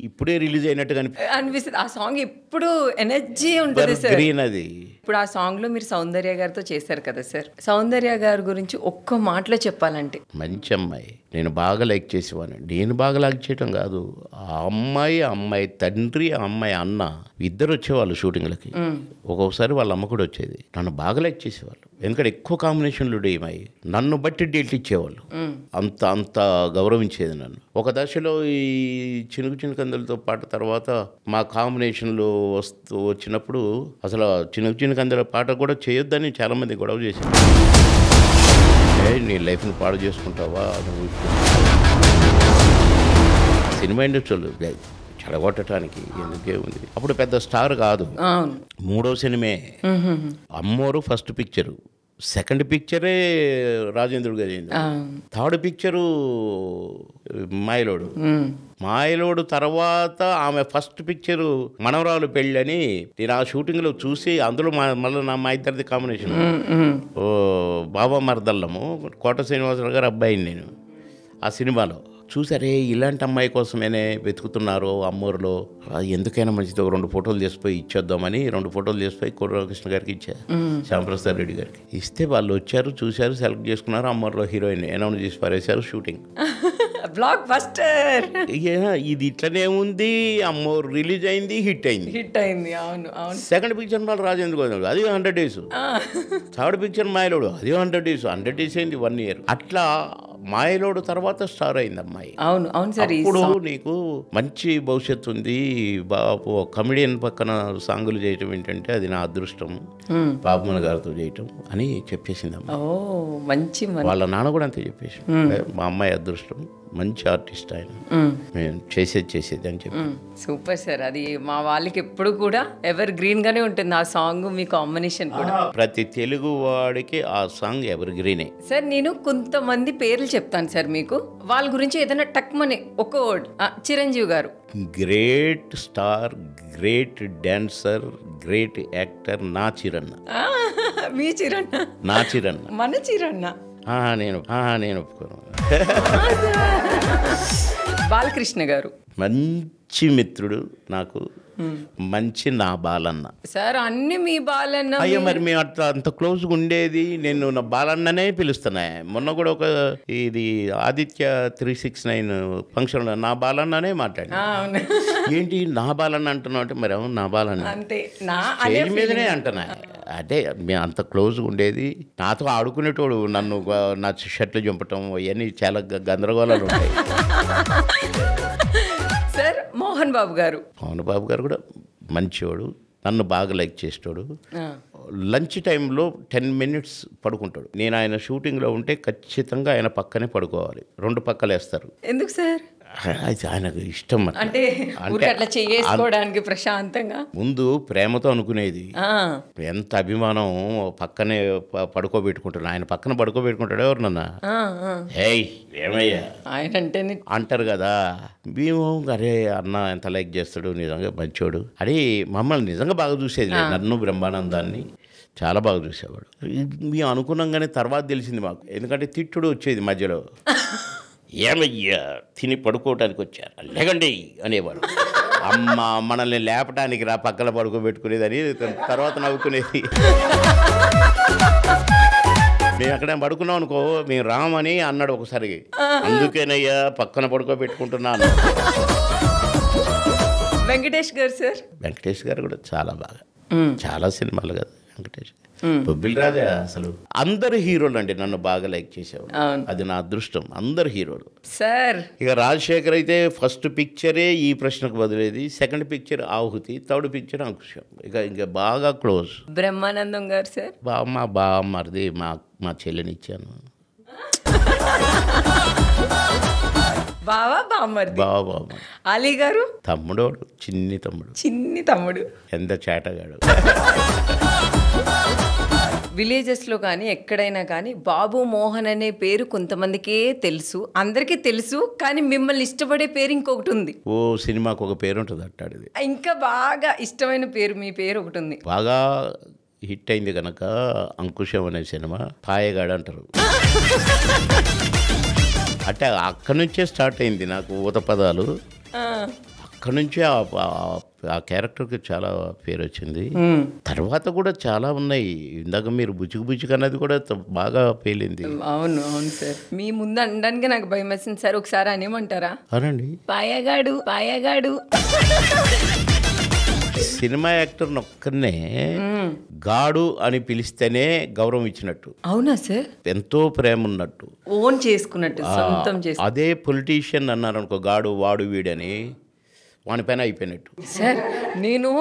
ఇప్పుడే రిలీజ్ అయినట్టుగా అనిపిస్తుంది. ఆ సాంగ్ ఇప్పుడు ఎనర్జీ ఉంటుంది సార్. గ్రీన్ అది. ఇప్పుడు ఆ సాంగ్ లో మీరు సౌందర్య గారితో చేశారు కదా సార్, సౌందర్య గారి గురించి ఒక్క మాటలో చెప్పాలంటే? మంచి అమ్మాయి, నేను బాగా లైక్ చేసేవాడిని. నేను బాగా లైక్ చేయటం కాదు, ఆ అమ్మాయి తండ్రి, ఆ అమ్మాయి అన్న ఇద్దరు వచ్చేవాళ్ళు షూటింగ్లకి. ఒక్కొక్కసారి వాళ్ళ అమ్మ కూడా వచ్చేది. నన్ను బాగా లైక్ చేసేవాళ్ళు, ఎందుకంటే ఎక్కువ కాంబినేషన్లు ఉండేవి. నన్ను బట్టి డేట్లు ఇచ్చేవాళ్ళు, అంత గౌరవించేది నన్ను. ఒక దశలో ఈ చినుకు చినుకు అందలతో పాటు తర్వాత మా కాంబినేషన్లు వచ్చినప్పుడు అసలు చినుకు చినుకు అందల పాట కూడా చేయొద్దని చాలామంది గొడవ చేశారు. నీ లైఫ్ని పాడు చేసుకుంటావా నువ్వు? సినిమా ఇండస్ట్రీలో చెడగొట్టడానికి ఎందుకే ఉంది. అప్పుడు పెద్ద స్టార్ కాదు, 3వ సినిమే అమ్మోరు, ఫస్ట్ పిక్చరు, సెకండ్ పిక్చరే రాజేంద్రుడు గజేంద్ర, థర్డ్ పిక్చరు మాయలోడు తర్వాత ఆమె ఫస్ట్ పిక్చరు మనవరాలు పెళ్ళి అని నేను ఆ షూటింగ్లో చూసి, అందులో మళ్ళీ మా ఇద్దరిది కాంబినేషన్. బాబా మరదల్లము, కోట శ్రీనివాసరావు గారు అబ్బాయిని నేను ఆ సినిమాలో చూసారే. ఇలాంటి అమ్మాయి కోసమేనే వెతుకుతున్నారు అమ్మూరులో. ఎందుకైనా మంచిది, ఒక 2 ఫోటోలు చేసిపోయి ఇచ్చేద్దామని 2 ఫోటోలు చేసిపోయి కుర్రకృష్ణ గారికి ఇచ్చా, శ్యాంప్రసాద్ రెడ్డి గారికి ఇస్తే వాళ్ళు వచ్చారు, చూశారు, సెలెక్ట్ చేసుకున్నారు. అమ్మూరులో హీరోయిన్ అనౌన్స్ చేసి పారేశారు. Shooting blockbuster. ఇది ఇట్లనే ఉంది. అమ్మోరు రిలీజ్ అయింది, హిట్ అయింది. అవును. సెకండ్ పిక్చర్ మళ్ళీ రాజేంద్ర గోవింద్, అది 100 days. థర్డ్ పిక్చర్ మాయలోడు, అది 100 days. 100 days అయింది, 1 year. అట్లా మాయలోడు తర్వాత స్టార్ అయింది అమ్మాయి. అవును సార్. ఇప్పుడు నీకు మంచి భవిష్యత్తు ఉంది బాబు. కమెడియన్ పక్కన సాంగులు చేయటం ఏంటంటే అది నా అదృష్టం, బాబుమణ గారితో చేయటం అని చెప్పేసింది అమ్మ. మంచి. వాళ్ళ నాన్న కూడా అంతే చెప్పేసి, మా అమ్మాయి అదృష్టం, మంచి ఆర్టిస్ట్ ఆయన, మేము చేసేది అని చెప్పి. Super sir. అది మా వాళ్ళకి ఎప్పుడు కూడా ఎవర్ గ్రీన్ గానే ఉంటుంది ఆ సాంగ్, మీ కాంబినేషన్ కూడా. ప్రతి తెలుగు వాడికి ఆ సాంగ్ ఎవర్ గ్రీనే. సార్ నేను కొంతమంది పేర్లు చెప్తాను సార్ మీకు, వాళ్ళ గురించి ఏదైనా టక్మని ఒక వర్డ్. చిరంజీవి గారు great star, great dancer, great actor. నా చిరన్న. మీ చిరన్న? నా చిరన్న, మన చిరన్న. నేను ఒప్పుకోను. బాలకృష్ణ గారు మంచి మిత్రుడు నాకు, మంచి నా బాలన్న. సార్ అన్ని మీ బాలన్న. అయ్యో మరి మేము అట్లా అంత క్లోజ్గా ఉండేది. నేను నా బాలన్ననే పిలుస్తున్నా. మొన్న కూడా ఒక ఇది ఆదిత్య 369 ఫంక్షన్లో నా బాలన్ననే మాట్లాడి, ఏంటి నా బాలన్న అంటున్నావు అంటే, మరి అవును నా బాలన్న, అంతే, స్టేజ్ మీదనే అంటున్నా. అంటే మేము అంత క్లోజ్గా ఉండేది. నాతో ఆడుకునేటోడు, నన్ను నా షర్ట్లు చంపటం అవన్నీ చాలా గందరగోళాలు ఉంటాయి. సార్ మోహన్ బాబు గారు కూడా మంచివాడు, నన్ను బాగా లైక్ చేసేవాడు. లంచ్ టైంలో 10 minutes పడుకుంటాడు. నేను ఆయన షూటింగ్లో ఉంటే ఖచ్చితంగా ఆయన పక్కనే పడుకోవాలి. 2 పక్కలు వేస్తారు. ఎందుకు సార్? అది ఆయనకు ఇష్టం. అంటే అట్లా చేసుకోవడానికి ప్రశాంతంగా. ముందు ప్రేమతో అనుకునేది, ఎంత అభిమానం, పక్కనే పడుకోబెట్టుకుంటాడు. ఆయన పక్కన పడుకోబెట్టుకుంటాడు ఎవరినన్నా, ఏయ్ ఏమయ్యా ఆయన అంటే అంటారు కదా. మేము అరే అన్న ఎంత లైక్ చేస్తాడు, నిజంగా మంచోడు అని మమ్మల్ని నిజంగా బాగా చూసేది. నన్ను బ్రహ్మానందాన్ని చాలా బాగా చూసేవాడు. మేము అనుకున్నాగానే తర్వాత తెలిసింది మాకు, ఎందుకంటే తిట్టుడు వచ్చేది మధ్యలో. ఏమయ్యా తిని పడుకోవటానికి వచ్చారు, లేకండి అనేవాడు. అమ్మ మనల్ని లేపటానికి రా పక్కన పడుకోబెట్టుకునేదని తర్వాత నవ్వుకునేది. మేము అక్కడ పడుకున్నాం అనుకో, మేము రామని అన్నాడు ఒకసారి, అందుకేనయ్యా పక్కన పడుకోబెట్టుకుంటున్నాను. వెంకటేష్ గారు సార్? వెంకటేష్ గారు కూడా చాలా బాగా, చాలా సినిమాలు కదా వెంకటేష్. బొబ్బిల్ రాజా అసలు అందరు హీరోలు అండి నన్ను బాగా లైక్ చేసేవాడు. అది నా అదృష్టం, అందరు హీరోలు. సార్ ఇక రాజశేఖర్ అయితే ఫస్ట్ పిక్చరే ఈ ప్రశ్నకు బదిలేది, సెకండ్ పిక్చర్ ఆహుతి, థర్డ్ పిక్చర్ అంకుశం. ఇంకా బాగా క్లోజ్. బ్రహ్మానందం గారు సార్? మా బామ్మది, మా చెల్లిని ఇచ్చాను. బావా బామ్మర్ది? బావ. అలీ గారు? తమ్ముడోడు, చిన్ని తమ్ముడు, ఎంత చేటగాడు. విలేజెస్లో కానీ ఎక్కడైనా కానీ బాబు మోహన్ అనే పేరు కొంతమందికే తెలుసు, అందరికీ తెలుసు. కానీ మిమ్మల్ని ఇష్టపడే పేరు ఇంకొకటి ఉంది. ఓ సినిమాకు ఒక పేరు ఉంటుంది అట్టాడిది. ఇంకా బాగా ఇష్టమైన పేరు, మీ పేరు ఒకటి ఉంది. బాగా హిట్ అయింది కనుక అంకుశం అనే సినిమా, పాయగాడు అంటారు. అంటే అక్కడి నుంచే స్టార్ట్ అయింది నాకు ఊత పదాలు. అక్కడి నుంచే ఆ క్యారెక్టర్కి చాలా పేరు వచ్చింది. తర్వాత కూడా చాలా ఉన్నాయి. ఇందాక మీరు బుచ్చుకు అన్నది కూడా బాగా పేలింది. అవును సార్. మీ ముందు అనడానికి నాకు భయం వేసింది సార్, ఒకసారి అనేమంటారా? అనండి. పాయగాడు. సినిమా యాక్టర్ ఒక్కనే గాడు అని పిలిస్తేనే గౌరవం ఇచ్చినట్టు. అవునా సార్? ఎంతో ప్రేమ ఉన్నట్టు, ఓన్ చేసుకున్నట్టు, సొంతం చేసుకున్నట్టు. అదే పొలిటీషియన్ అన్నారు అనుకో, గాడు వాడు వీడని, వాని పైన అయిపోయినట్టు. సార్ నేను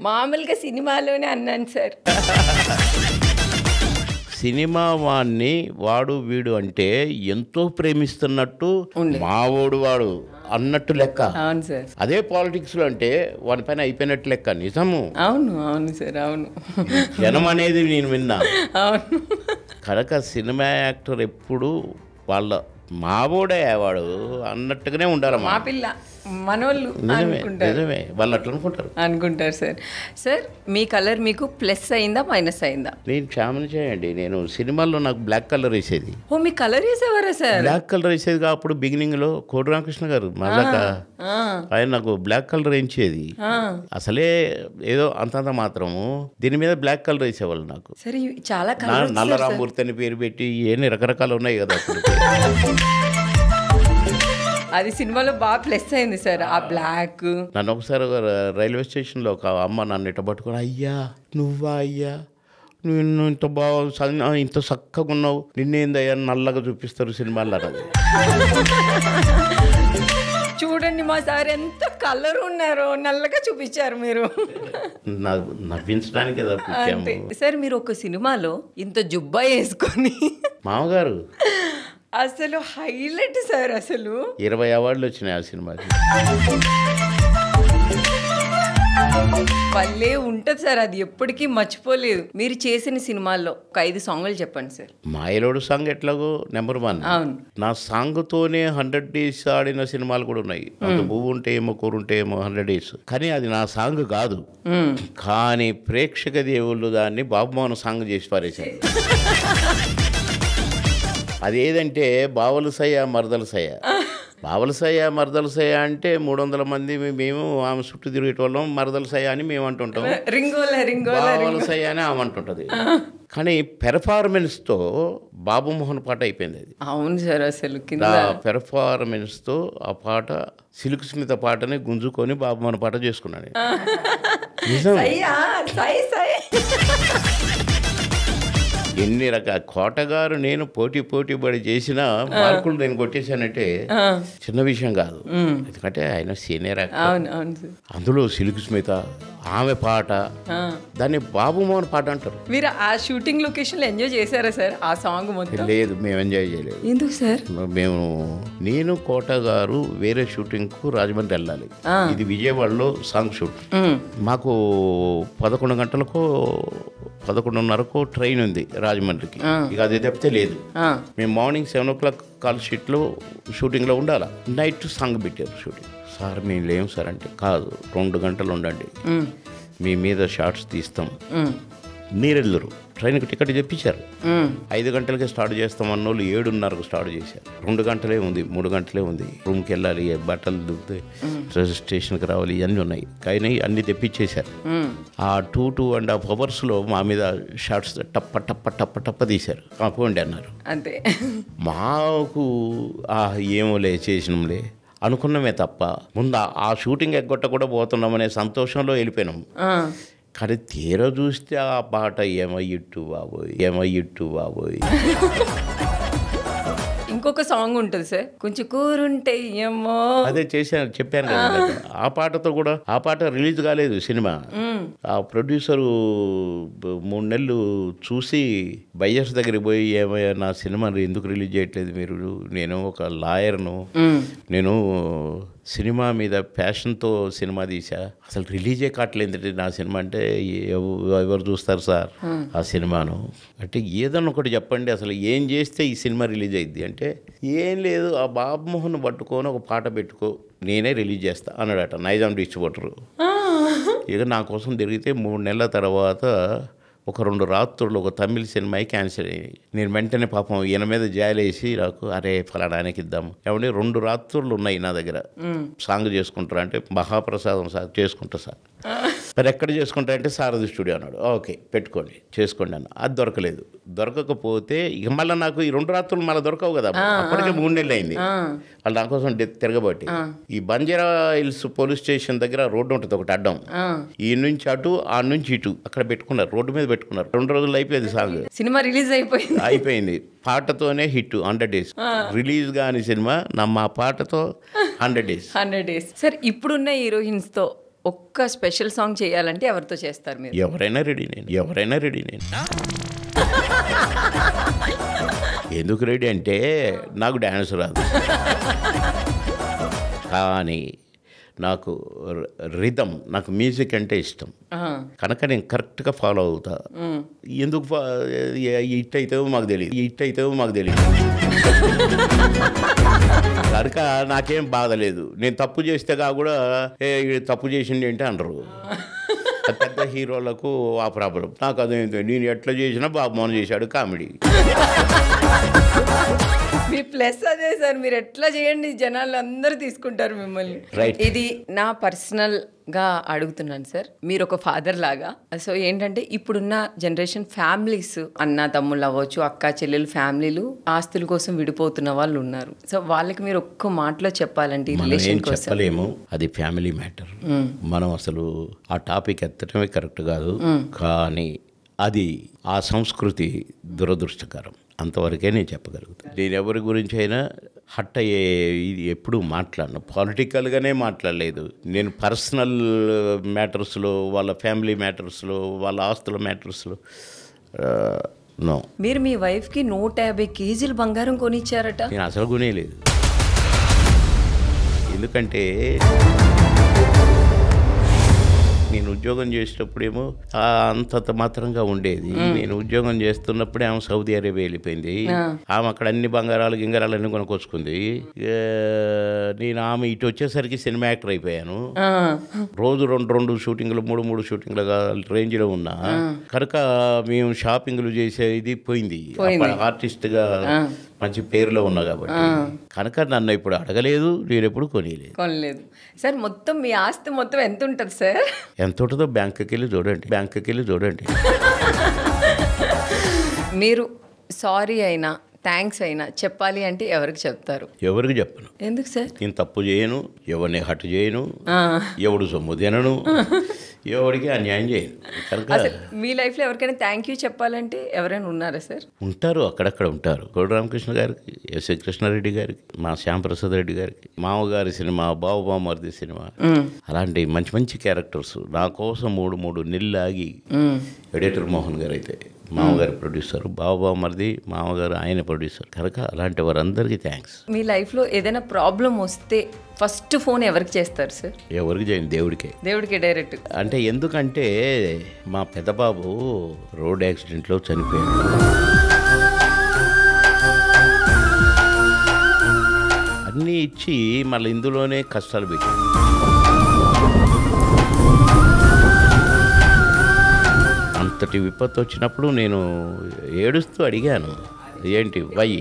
మామూలుగా సినిమాలోనే అన్నాను సార్. సినిమా వాడిని వాడు వీడు అంటే ఎంతో ప్రేమిస్తున్నట్టు, మావోడు వాడు అన్నట్టు లెక్క. అవును సార్. అదే పాలిటిక్స్ లో అంటే వాని పైన అయిపోయినట్టు లెక్క. నిజము. అవును సార్. అవును, జనం అనేది నేను విన్నా. అవును. కనుక సినిమా యాక్టర్ ఎప్పుడు వాళ్ళ మావోడే వాడు అన్నట్టుగానే ఉండాలి. మా పిల్ల మనోళ్ళు నిజమే, వాళ్ళు అట్లా అనుకుంటారు సార్. సార్ మీ కలర్ మీకు ప్లస్ అయిందా మైనస్ అయిందా? నేను క్షామని చేయండి, నేను సినిమాల్లో నాకు బ్లాక్ కలర్ వేసేది. ఓ మీ కలర్ వేసేవారా సార్? బ్లాక్ కలర్ వేసేది అప్పుడు బిగినింగ్ లో కోటి రామకృష్ణ గారు మజాక ఆయన నాకు బ్లాక్ కలర్ వేయించేది. అసలే ఏదో అంతంత మాత్రము దీని మీద బ్లాక్ కలర్ వేసేవాళ్ళు నాకు. సరే చాలా నల్లరామూర్తి అని పేరు పెట్టి ఏన్ని రకరకాలు ఉన్నాయి కదా అప్పుడు. అది సినిమాలో బాగా ప్లస్ అయింది సార్ ఆ బ్లాక్. నన్ను ఒకసారి రైల్వే స్టేషన్లో ఒక అమ్మ నన్ను ఇట్ట పట్టుకుని, అయ్యా నువ్వా అయ్యా, నువ్వు ఇంత బాగా ఇంత చక్కగా ఉన్నావు, నిన్నేందయ్యా నల్లగా చూపిస్తారు సినిమాల్లో అన్నది. చూడండి మా సార్ ఎంత కలర్ ఉన్నారో, నల్లగా చూపించారు మీరు. నవ్వించడానికి సార్ మీరు ఒక సినిమాలో ఇంత జుబ్బా వేసుకొని మామగారు అసలు హైలైట్ సార్. అసలు 20 అవార్డులు వచ్చినాయి ఆ సినిమాకి. భలే ఉంటుంది సార్, అది ఎప్పటికీ మర్చిపోలేదు. మీరు చేసిన సినిమాల్లో ఒక 5 సాంగులు చెప్పండి సార్. మాయలోడు సాంగ్ ఎట్లాగో నెంబర్ 1. అవును, నా సాంగ్తోనే 100 days ఆడిన సినిమాలు కూడా ఉన్నాయి. అంత పువ్వు ఉంటే ఏమో కూరుంటే ఏమో 100 days, కానీ అది నా సాంగ్ కాదు. కానీ ప్రేక్షక దేవుళ్ళు దాన్ని బాబుమోహన్ సాంగ్ చేసి పారేశారు. అది ఏదంటే బావలు సయ్య మరదలు సయ్య. బావలసయ్య మరదలసయ్య అంటే 300 మంది మేము ఆమె చుట్టూ తిరిగేటోళ్ళం, మరదలసయ్య అని మేము అంటుంటాం, బావలసయ్య అని ఆమె అంటుంటుంది. కానీ పెర్ఫార్మెన్స్తో బాబు మోహన్ పాట అయిపోయింది అది. అవును సార్, అసలు ఆ పెర్ఫార్మెన్స్తో ఆ పాట సిల్క్ స్మిత పాటని గుంజుకొని బాబు మోహన్ పాట చేసుకున్నాను. నిజం. ఎన్ని రకాల కోటగారు నేను పోటీ పడి చేసిన మార్కులు నేను కొట్టేశానంటే చిన్న విషయం కాదు. ఎందుకంటే ఆయన సీనియర్ యాక్టర్. అందులో సిల్క్ స్మిత ఆమె పాట, దాన్ని బాబు మోహన్ పాట అంటారు. మీరు ఆ షూటింగ్ లొకేషన్ లో ఎంజాయ్ చేశారా సార్ ఆ సాంగ్ మొత్తం? లేదు, మేము ఎంజాయ్ చేయలేదు. ఎందుకు సార్? నేను కోటగారు వేరే షూటింగ్ కు రాజమండ్రి వెళ్ళాలి. ఇది విజయవాడలో సాంగ్ షూట్. మాకు 11 గంటలకు 11:30కు ట్రైన్ ఉంది రాజమండ్రికి. ఇక అది తప్పితే లేదు. మేము మార్నింగ్ 7 o'clock కాల్ షీట్లో షూటింగ్లో ఉండాలా. నైట్ సాంగ్ పెట్టారు షూటింగ్. సార్ మేము లేము సార్ అంటే, కాదు 2 గంటలు ఉండండి, మీ మీద షార్ట్స్ తీస్తాం, మీరెళ్ళరు. ట్రైన్కి టికెట్ తెప్పించారు. 5 గంటలకే స్టార్ట్ చేస్తామన్న వాళ్ళు 7:30కు స్టార్ట్ చేశారు. 2 గంటలే ఉంది, 3 గంటలే ఉంది. రూమ్కి వెళ్ళాలి, బట్టలు దుక్కుతాయి, స్టేషన్కి రావాలి, ఇవన్నీ ఉన్నాయి. కానీ అన్నీ తెప్పించేశారు. ఆ 2.5 అవర్స్లో మా మీద షార్ట్స్ టప్ప టప్ప టప్ప టప్ప తీశారు. పోండి అన్నారు. అంతే. మాకు ఏమోలే చేసినాంలే అనుకున్నామే తప్ప ముందు ఆ షూటింగ్ ఎగ్గొట్ట కూడా పోతున్నామనే సంతోషంలో వెళ్ళిపోయినాం. కానీ తీరా చూస్తే ఆ పాట ఏమయ్యిట్టు బాబోయ్. ఇంకొక సాంగ్ ఉంటుంది సార్, కొంచెం కూరుంటే ఏమో, అదే చెప్పాను కదా. ఆ పాటతో కూడా ఆ పాట రిలీజ్ కాలేదు సినిమా. ఆ ప్రొడ్యూసరు 3 నెలలు చూసి బయ్యర్స్ దగ్గరికి పోయి, ఏమయ్యా నా సినిమా ఎందుకు రిలీజ్ చేయట్లేదు మీరు, నేను ఒక లాయర్ను, నేను సినిమా మీద ప్యాషన్తో సినిమా తీసా, అసలు రిలీజే కావట్లేదు నా సినిమా అంటే ఎవరు చూస్తారు సార్ ఆ సినిమాను అంటే, ఏదన్నా ఒకటి చెప్పండి, అసలు ఏం చేస్తే ఈ సినిమా రిలీజ్ అయింది అంటే, ఏం లేదు ఆ బాబు మోహన్ పట్టుకొని ఒక పాట పెట్టుకో, నేనే రిలీజ్ చేస్తా అన్నాడట నైజాం డిస్ట్రిబ్యూటరు. ఇక నా కోసం తిరిగితే 3 నెలల తర్వాత ఒక 2 రాత్రులు ఒక తమిళ సినిమా క్యాన్సిల్ అయ్యి, నేను వెంటనే పాపం ఈయన మీద జాలేసి నాకు, అరే ఫలాడానికి ఇద్దాము ఏమంటే 2 రాత్రులు ఉన్నాయి నా దగ్గర, సాంగ్ చేసుకుంటారా అంటే, మహాప్రసాదం సార్ చేసుకుంటా సార్. మరి ఎక్కడ చేసుకుంటా అంటే సారథి స్టూడియో అన్నాడు. ఓకే పెట్టుకోండి చేసుకోండి అన్న. అది దొరకలేదు. దొరకకపోతే ఇక మళ్ళీ నాకు ఈ 2 రాత్రులు మళ్ళీ దొరకవు కదా, అప్పటికే 3 నెలలు అయింది. వాళ్ళు నా కోసం తిరగబట్టి ఈ బంజారా హిల్స్ పోలీస్ స్టేషన్ దగ్గర రోడ్డు ఉంటుంది ఒకటి అడ్డం, ఈ నుంచి అటు ఆ నుంచి ఇటు అక్కడ పెట్టుకున్నారు, రోడ్డు మీద పెట్టుకున్నారు. 2 రోజులు అయిపోయింది సాంగ్. సినిమా రిలీజ్ అయిపోయింది. పాటతోనే హిట్ 100 days. రిలీజ్ కాని సినిమా మా పాటతో 100 days. సార్ ఇప్పుడున్న హీరోయిన్స్ తో ఒక్క స్పెషల్ సాంగ్ చేయాలంటే ఎవరితో చేస్తారు మీరు? ఎవరైనా రెడీ నేను. ఎందుకు రెడీ అంటే నాకు డ్యాన్స్ రాదు, కానీ నాకు రిథమ్, నాకు మ్యూజిక్ అంటే ఇష్టం కనుక నేను కరెక్ట్గా ఫాలో అవుతా. ఎందుకు హిట్ అవుతావో మాకు తెలియదు కనుక నాకేం బాధ లేదు. నేను తప్పు చేస్తే కూడా తప్పు చేసింది ఏంటి అనరు. పెద్ద హీరోలకు ఆ ప్రాబ్లం. నాకు అదేంటి, నేను ఎట్లా చేసినా బాబు మోహన్ చేశాడు కామెడీ. మీ ప్లస్ అదే సార్, మీరు ఎట్లా చేయండి జనాలు అందరూ తీసుకుంటారు మిమ్మల్ని. ఇది నా పర్సనల్ గా అడుగుతున్నాను సార్, మీరు ఒక ఫాదర్ లాగా. సో ఏంటంటే ఇప్పుడున్న జనరేషన్ ఫ్యామిలీస్, అన్న తమ్ముళ్ళు అవ్వచ్చు, అక్క చెల్లెలు ఫ్యామిలీలు ఆస్తుల కోసం విడిపోతున్న వాళ్ళు ఉన్నారు. సో వాళ్ళకి మీరు ఒక్క మాటలో చెప్పాలంటే రిలేషన్ కోసం. చెప్పలేము, అది ఫ్యామిలీ మ్యాటర్. మనం అసలు ఆ టాపిక్ ఎత్తడమే కరెక్ట్ కాదు. కానీ అది ఆ సంస్కృతి దురదృష్టకరం. అంతవరకే నేను చెప్పగలుగుతాను. నేను ఎవరి గురించి అయినా హట్ అయ్యే ఇది ఎప్పుడూ మాట్లాడను, పాలిటికల్గానే మాట్లాడలేదు. నేను పర్సనల్ మ్యాటర్స్లో, వాళ్ళ ఫ్యామిలీ మ్యాటర్స్లో, వాళ్ళ ఆస్తుల మ్యాటర్స్లో నో. మీరు మీ వైఫ్కి 150 kgs బంగారం కొనిచ్చారట. నేను అసలు కొనేయలేదు. ఎందుకంటే నేను ఉద్యోగం చేసేటప్పుడేమో అంతంత మాత్రంగా ఉండేది. నేను ఉద్యోగం చేస్తున్నప్పుడే ఆమె సౌదీ అరేబియా వెళ్ళిపోయింది. ఆమె అక్కడ అన్ని బంగారాలు గింగారాలు అన్ని కొనుక్కొచ్చుకుంది. నేను ఆమె ఇటు వచ్చేసరికి సినిమా యాక్టర్ అయిపోయాను. రోజు 2 షూటింగ్లు 3 షూటింగ్లుగా రేంజ్లో ఉన్నా కనుక మేము షాపింగ్లు చేసేది పోయింది. ఆర్టిస్ట్గా మంచి పేరులో ఉన్నా కాబట్టి కనుక నన్ను ఇప్పుడు అడగలేదు, నేను ఎప్పుడు కొనియలేదు. కొనలేదు సార్. మొత్తం మీ ఆస్తి మొత్తం ఎంత ఉంటుంది సార్? ఎంత ఉంటుందో బ్యాంకుకి వెళ్ళి చూడండి. మీరు సారీ అయినా థ్యాంక్స్ అయినా చెప్పాలి అంటే ఎవరికి చెప్తారు? ఎవరికి చెప్పను. ఎందుకు సార్? నేను తప్పు చేయను, ఎవరిని హట్టు చేయను, ఎవడు సొమ్ము తినను, ఎవరికి అన్యాయం చేయను. కనుక మీ లైఫ్లో ఎవరికైనా థ్యాంక్ యూ చెప్పాలంటే ఎవరైనా ఉన్నారా సార్? ఉంటారు, అక్కడక్కడ ఉంటారు. కోడి రామకృష్ణ గారికి, ఎస్ఏ కృష్ణారెడ్డి గారికి, మా శ్యాంప్రసాద్ రెడ్డి గారికి, మామగారి సినిమా, బావబామర్ది సినిమా, అలాంటి మంచి మంచి క్యారెక్టర్స్ నా కోసం మూడు నెలలు ఆగి ఎడిటర్ మోహన్ గారు అయితే మామగారు ప్రొడ్యూసర్, బావబామర్ది మామగారు ఆయన ప్రొడ్యూసర్. కనుక అలాంటి వారందరికీ థ్యాంక్స్. మీ లైఫ్లో ఏదైనా ప్రాబ్లం వస్తే ఫస్ట్ ఫోన్ ఎవరికి చేస్తారు సార్? ఎవరికి చేయను, దేవుడికే డైరెక్ట్. అంటే ఎందుకంటే మా పెద్ద బాబు రోడ్ యాక్సిడెంట్లో చనిపోయాడు. అన్నీ ఇచ్చి మళ్ళీ ఇందులోనే కష్టాలు పెట్టాడు. అంతటి విపత్తు వచ్చినప్పుడు నేను ఏడుస్తూ అడిగాను, ఏంటి వై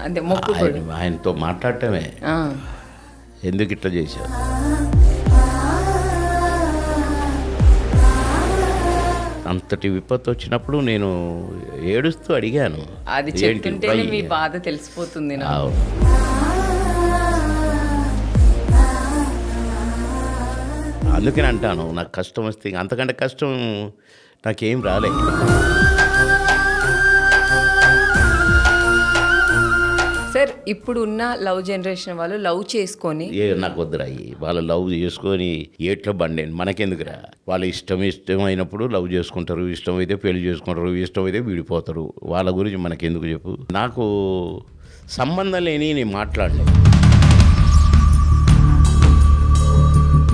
అంటే ఆయనతో మాట్లాడటమే, ఎందుకు ఇట్లా చేశావు? అంతటి విపత్తు వచ్చినప్పుడు నేను ఏడుస్తూ అడిగాను, అది చెప్తుంటే మీ బాధ తెలిసిపోతుంది. అందుకని అంటాను, నాకు కష్టం వస్తే అంతకంటే కష్టం నాకేం రాలేదు. సార్ ఇప్పుడు ఉన్న లవ్ జనరేషన్ వాళ్ళు లవ్ చేసుకొని నాకు వద్దురా, వాళ్ళు లవ్ చేసుకొని ఏట్లో బండి మనకెందుకురా? వాళ్ళ ఇష్టమైనప్పుడు లవ్ చేసుకుంటారు, ఇష్టమైతే పెళ్లి చేసుకుంటారు, ఇష్టమైతే విడిపోతారు. వాళ్ళ గురించి మనకెందుకు చెప్పు? నాకు సంబంధం లేని నేను మాట్లాడలేదు.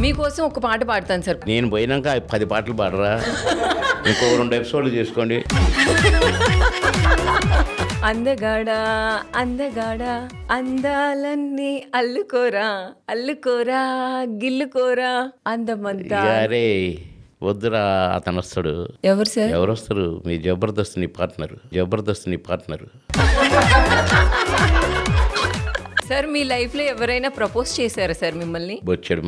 మీకోసం ఒక పాట పాడతాను సార్. నేను పోయినాక 10 పాటలు పాడరా, ఇంకో 2 ఎపిసోడ్లు చేసుకోండి. అందగాడా అందగాడా అందాలన్నీ అల్లుకోరా గిల్లుకోరా అందమంతా. అరే వద్దురా, అతను వస్తాడు. ఎవరు సార్? ఎవరు వస్తారు? మీ జబర్దస్త్ నీ పార్ట్నర్. సార్ మీ లైఫ్ లో ఎవరైనా ప్రపోజ్ చేశారా సార్ మిమ్మల్ని? బొచ్చెడు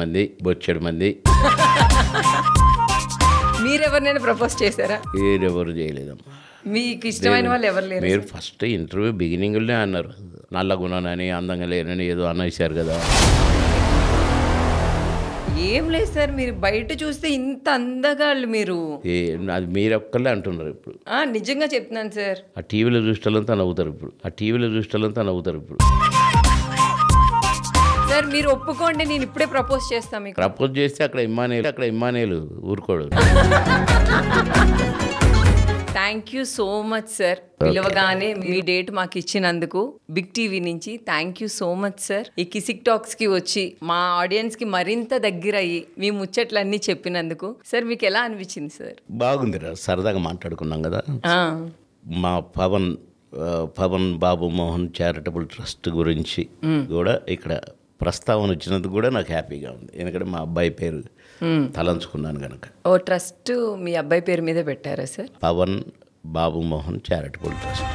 మంది. మీరెవరినైనా ప్రపోజ్ చేశారా? మీరెవరు చేయలేదమ్మా. మీకు ఇష్టమైన వాళ్ళు ఎవరు లేరు? మీరు ఫస్ట్ ఇంటర్వ్యూ బిగినింగ్లోనే అన్నారు, నల్లగుణానని అందంగా లేనని ఏదో అనేసారు కదా. ఏం లేదు సార్, మీరు బయట చూస్తే ఇంత అందగాళ్ళు మీరు. అది మీరు ఒక్కళ్ళే అంటున్నారు ఇప్పుడు. నిజంగా చెప్తున్నాను సార్. ఆ టీవీలో చూసేటంతా నవ్వుతారు ఇప్పుడు. సార్ మీరు ఒప్పుకోండి, నేను ఇప్పుడే ప్రపోజ్ చేస్తాను మీకు. ప్రపోజ్ చేస్తే అక్కడ ఇమ్మానేలు ఊరుకోడు. Thank you so much sir. పిలవగానే మీ డేట్ మాకు ఇచ్చినందుకు బిగ్ టీవీ నుంచి thank you so much sir. ఈ కిసిక్ టాక్స్ కి వచ్చి మా ఆడియన్స్ కి మరింత దగ్గర అయ్యి మీ ముచ్చట్లన్నీ చెప్పినందుకు సార్ మీకు ఎలా అనిపించింది సార్? బాగుందిరా, సరదాగా మాట్లాడుకున్నాం కదా. మా పవన్ బాబు మోహన్ చారిటబుల్ ట్రస్ట్ గురించి కూడా ఇక్కడ ప్రస్తావన వచ్చినందుకు కూడా నాకు హ్యాపీగా ఉంది. ఎందుకంటే మా అబ్బాయి పేరు తలంచుకున్నాను కనుక. ఓ ట్రస్ట్ మీ అబ్బాయి పేరు మీద పెట్టారా సార్? పవన్ బాబు మోహన్ చారిటబుల్ ట్రస్ట్.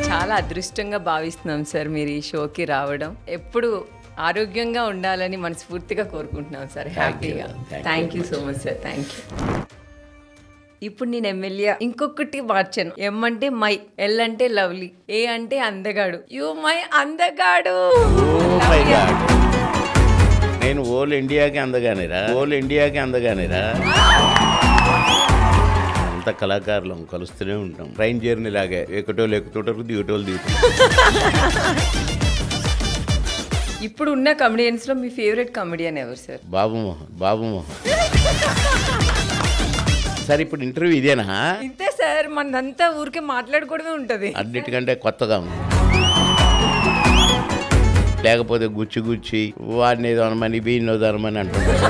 చాలా అదృష్టంగా భావిస్తున్నాం సార్ మీరు ఈ షోకి రావడం. ఎప్పుడు ఆరోగ్యంగా ఉండాలని మనస్ఫూర్తిగా కోరుకుంటున్నాం సార్. హ్యాపీగా. Thank you so much sir. Thank you. ఇప్పుడు నేను ఎమ్మెల్యే ఇంకొకటి మార్చాను. ఎం అంటే మై, ఎల్ అంటే లవ్లీ, ఏ అంటే అందగాడు. యు మై అందగాడు. నేను ఓల్ ఇండియాకి అందగానేరా. అంత కళాకారులం కలుస్తూనే ఉంటాం. ట్రైన్ జర్నీ లాగే ఎక్కుటోళ్ళు ఎక్కుతుంటారు, దిగుటోళ్ళు దిగుతారు. ఇప్పుడు ఉన్న కమెడియన్స్ లో మీ ఫేవరెట్ కమెడియన్ ఎవరు సార్? బాబు మోహన్. సార్ ఇప్పుడు ఇంటర్వ్యూ ఇదేనా? ఇంతే సార్, మనంతా ఊరికే మాట్లాడుకోవడమే ఉంటది. అన్నిటికంటే కొత్తగా ఉంది. లేకపోతే గుచ్చి వాడిని ఏదో అనమని వీడిని ఏదో అనమని అంటుంటారు.